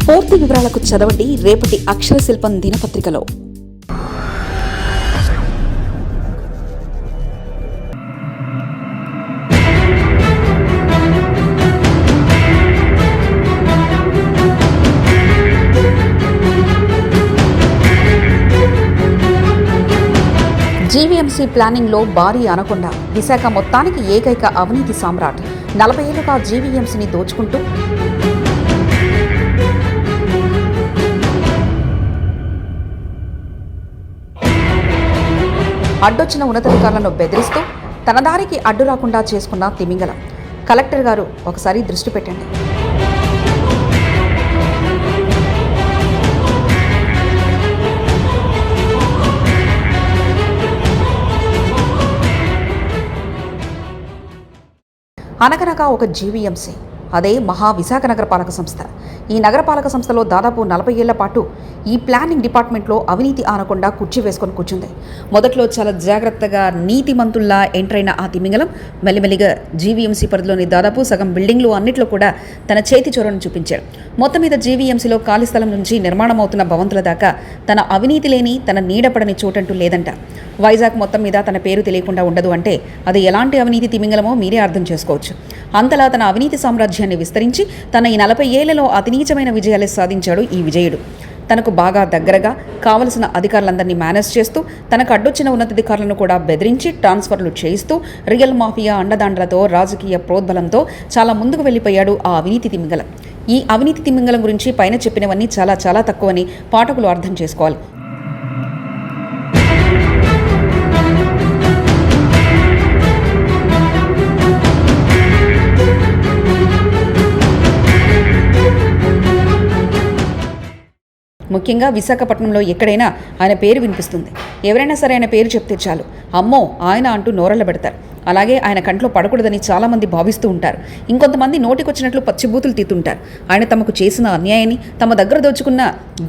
పూర్తి వివరాలకు చదవండి రేపటి అక్షర శిల్పం దినపత్రికలో. జీవీఎంసీ ప్లానింగ్లో భారీ అనకొండ. విశాఖ మొత్తానికి ఏకైక అవినీతి సామ్రాట్. 40 ఏళ్లుగా జీవీఎంసీని దోచుకుంటూ అడ్డొచ్చిన ఉన్నతాధికారులను బెదిరిస్తూ తన దారికి అడ్డు రాకుండా చేసుకున్న తిమింగలం. కలెక్టర్ గారు ఒకసారి దృష్టి పెట్టండి. అనగనగా ఒక జీవీఎంసీ, అదే మహా విశాఖ నగరపాలక సంస్థ. ఈ నగరపాలక సంస్థలో దాదాపు 40 ఏళ్ల పాటు ఈ ప్లానింగ్ డిపార్ట్మెంట్లో అవినీతి ఆనకుండా కుర్చీ వేసుకొని కూర్చుంది. మొదట్లో చాలా జాగ్రత్తగా నీతిమంతుల్లా ఎంటర్ అయిన ఆ తిమింగలం మెల్లిమెల్లిగా జీవీఎంసీ పరిధిలోని దాదాపు సగం బిల్డింగ్లు అన్నిట్లో కూడా తన చేతి చొరవను చూపించాడు. మొత్తం మీద జీవీఎంసీలో ఖాళీ స్థలం నుంచి నిర్మాణం అవుతున్న భవంతుల దాకా తన అవినీతి లేని, తన నీడపడని చోటంటూ లేదంట. వైజాగ్ మొత్తం మీద తన పేరు తెలియకుండా ఉండదు అంటే అది ఎలాంటి అవినీతి తిమింగలమో మీరే అర్థం చేసుకోవచ్చు. అంతలా తన అవినీతి సామ్రాజ్యాన్ని విస్తరించి తన ఈ 40 ఏళ్లలో అతి నీచమైన విజయాలే సాధించాడు ఈ విజయుడు. తనకు బాగా దగ్గరగా కావలసిన అధికారులందరినీ మేనేజ్ చేస్తూ తనకు అడ్డొచ్చిన ఉన్నతాధికారులను కూడా బెదిరించి ట్రాన్స్ఫర్లు చేయిస్తూ రియల్ మాఫియా అండదండలతో రాజకీయ ప్రోద్బలంతో చాలా ముందుకు వెళ్ళిపోయాడు ఆ అవినీతి తిమింగలం. ఈ అవినీతి తిమింగలం గురించి పైన చెప్పినవన్నీ చాలా చాలా తక్కువని పాఠకులు అర్థం చేసుకోవాలి. ముఖ్యంగా విశాఖపట్నంలో ఎక్కడైనా ఆయన పేరు వినిపిస్తుంది. ఎవరైనా సరే ఆయన పేరు చెప్తే చాలు, అమ్మో ఆయన అంటూ నోరళ్ళ పెడతారు. అలాగే ఆయన కంట్లో పడకూడదని చాలామంది భావిస్తూ ఉంటారు. ఇంకొంతమంది నోటికొచ్చినట్లు పచ్చిబూతులు తీతుంటారు. ఆయన తమకు చేసిన అన్యాయాన్ని, తమ దగ్గర దోచుకున్న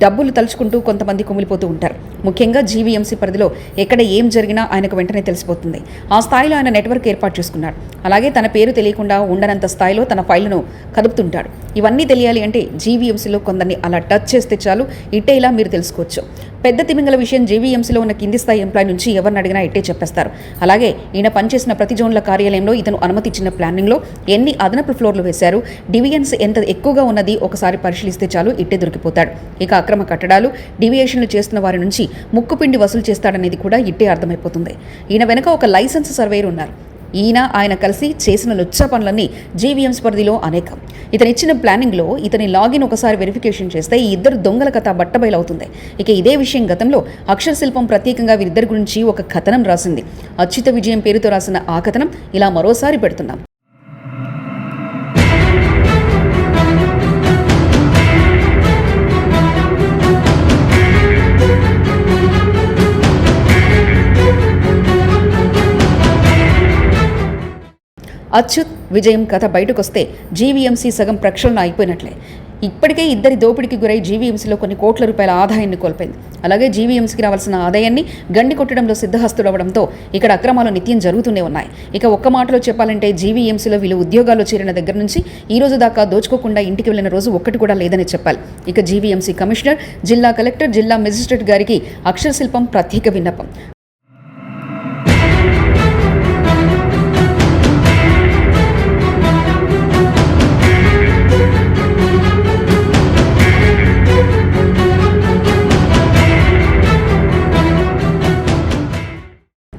డబ్బులు తలుచుకుంటూ కొంతమంది కుమిలిపోతూ ఉంటారు. ముఖ్యంగా జీవీఎంసీ పరిధిలో ఎక్కడ ఏం జరిగినా ఆయనకు వెంటనే తెలిసిపోతుంది. ఆ స్థాయిలో ఆయన నెట్వర్క్ ఏర్పాటు చేసుకున్నాడు. అలాగే తన పేరు తెలియకుండా ఉండనంత స్థాయిలో తన ఫైళ్లను కదుపుతుంటాడు. ఇవన్నీ తెలియాలి అంటే జీవీఎంసీలో కొందరిని అలా టచ్ చేస్తే చాలు, ఇట్టే ఇలా మీరు తెలుసుకోవచ్చు. పెద్ద తిమింగల విషయం జీవీఎంసీలో ఉన్న కింది స్థాయి ఎంప్లాయ్ నుంచి ఎవరిని అడిగినా ఇట్టే చెప్పేస్తారు. అలాగే ఈయన పనిచేసిన ప్రతి జోన్ల కార్యాలయంలో ఇతను అనుమతి ఇచ్చిన ప్లానింగ్లో ఎన్ని అదనపు ఫ్లోర్లు వేశారు, డివిజన్స్ ఎంత ఎక్కువగా ఉన్నది ఒకసారి పరిశీలిస్తే చాలు, ఇట్టే దొరికిపోతాడు. ఇక అక్రమ కట్టడాలు, డివియేషన్లు చేస్తున్న వారి నుంచి ముక్కుపిండి వసూలు చేస్తాడనేది కూడా ఇట్టే అర్థమైపోతుంది. ఈయన వెనక ఒక లైసెన్స్ సర్వేయర్ ఉన్నారు. ఈయన ఆయన కలిసి చేసిన లుచ్చ పనులన్నీ జీవీఎంసీ పరిధిలో అనేకం. ఇతనిచ్చిన ప్లానింగ్లో ఇతని లాగిన్ ఒకసారి వెరిఫికేషన్ చేస్తే ఈ ఇద్దరు దొంగల కథ బట్టబయలవుతుంది. ఇక ఇదే విషయం గతంలో అక్షర శిల్పం ప్రత్యేకంగా వీరిద్దరి గురించి ఒక కథనం రాసింది. అచ్యుత విజయం పేరుతో రాసిన ఆ కథనం ఇలా మరోసారి పెడుతున్నాం. అచ్యుత్ విజయం కథ బయటకొస్తే జీవీఎంసీ సగం ప్రక్షాళన అయిపోయినట్లే. ఇప్పటికే ఇద్దరి దోపిడికి గురై జీవీఎంసీలో కొన్ని కోట్ల రూపాయల ఆదాయాన్ని కోల్పోయింది. అలాగే జీవీఎంసీకి రావాల్సిన ఆదాయాన్ని గండి కొట్టడంలో సిద్ధహస్తుడవడంతో ఇక్కడ అక్రమాలు నిత్యం జరుగుతూనే ఉన్నాయి. ఇక ఒక్క మాటలో చెప్పాలంటే జీవీఎంసీలో వీళ్ళు ఉద్యోగాల్లో చేరిన దగ్గర నుంచి ఈ రోజు దాకా దోచుకోకుండా ఇంటికి వెళ్ళిన రోజు ఒక్కటి కూడా లేదని చెప్పాలి. ఇక జీవీఎంసీ కమిషనర్, జిల్లా కలెక్టర్, జిల్లా మెజిస్ట్రేట్ గారికి అక్షర శిల్పం ప్రత్యేక విన్నపం.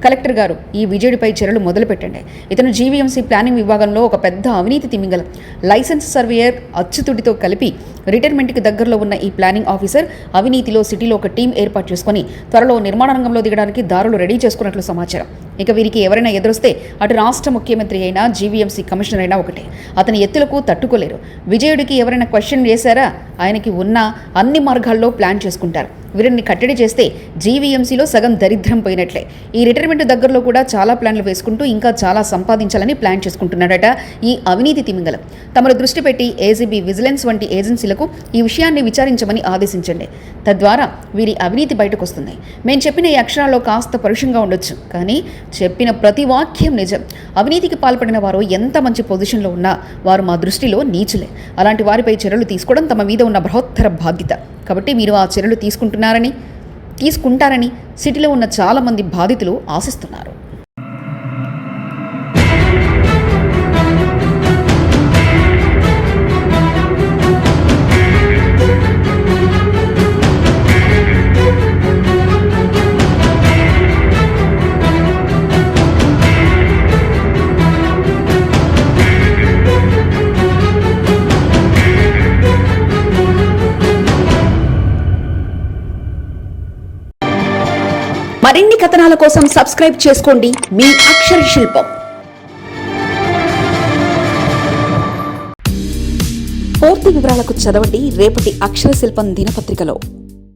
కలెక్టర్ గారు, ఈ విజయుడిపై చర్యలు మొదలుపెట్టండి. ఇతను జీవీఎంసీ ప్లానింగ్ విభాగంలో ఒక పెద్ద అవినీతి తిమింగలం. లైసెన్స్ సర్వేయర్ అచ్యుతుడితో కలిపి రిటైర్మెంట్కి దగ్గరలో ఉన్న ఈ ప్లానింగ్ ఆఫీసర్ అవినీతిలో సిటీలో ఒక టీం ఏర్పాటు చేసుకుని త్వరలో నిర్మాణ రంగంలో దిగడానికి దారులు రెడీ చేసుకున్నట్లు సమాచారం. ఇక వీరికి ఎవరైనా ఎదురొస్తే అటు రాష్ట్ర ముఖ్యమంత్రి అయినా జీవీఎంసీ కమిషనర్ అయినా ఒకటే, అతని ఎత్తులకు తట్టుకోలేరు. విజయుడికి ఎవరైనా క్వశ్చన్ చేశారా, ఆయనకి ఉన్న అన్ని మార్గాల్లో ప్లాన్ చేసుకుంటారు. వీరిని కట్టడి చేస్తే జీవీఎంసీలో సగం దరిద్రం పోయినట్లే. ఈ రిటైర్మెంట్ దగ్గరలో కూడా చాలా ప్లాన్లు వేసుకుంటూ ఇంకా చాలా సంపాదించాలని ప్లాన్ చేసుకుంటున్నాడట ఈ అవినీతి తిమింగలం. తమను దృష్టి పెట్టి ఏసీబీ, విజిలెన్స్ వంటి ఏజెన్సీలకు ఈ విషయాన్ని విచారించమని ఆదేశించండి. తద్వారా వీరి అవినీతి బయటకు వస్తుంది. మేము చెప్పిన ఈ అక్షరాల్లో కాస్త పరుషంగా ఉండొచ్చు, కానీ చెప్పిన ప్రతి వాక్యం నిజం. అవినీతికి పాల్పడిన వారు ఎంత మంచి పొజిషన్లో ఉన్నా వారు మా దృష్టిలో నీచులే. అలాంటి వారిపై చర్యలు తీసుకోవడం తమ మీద ఉన్న బృహత్తర బాధ్యత. కాబట్టి మీరు ఆ చర్యలు తీసుకుంటారని సిటీలో ఉన్న చాలామంది బాధితులు ఆశిస్తున్నారు. మరిన్ని కథనాల కోసం సబ్స్క్రైబ్ చేసుకోండి మీ అక్షర శిల్పం. పూర్తి వివరాలకు చదవండి రేపటి అక్షర శిల్పం దినపత్రికలో.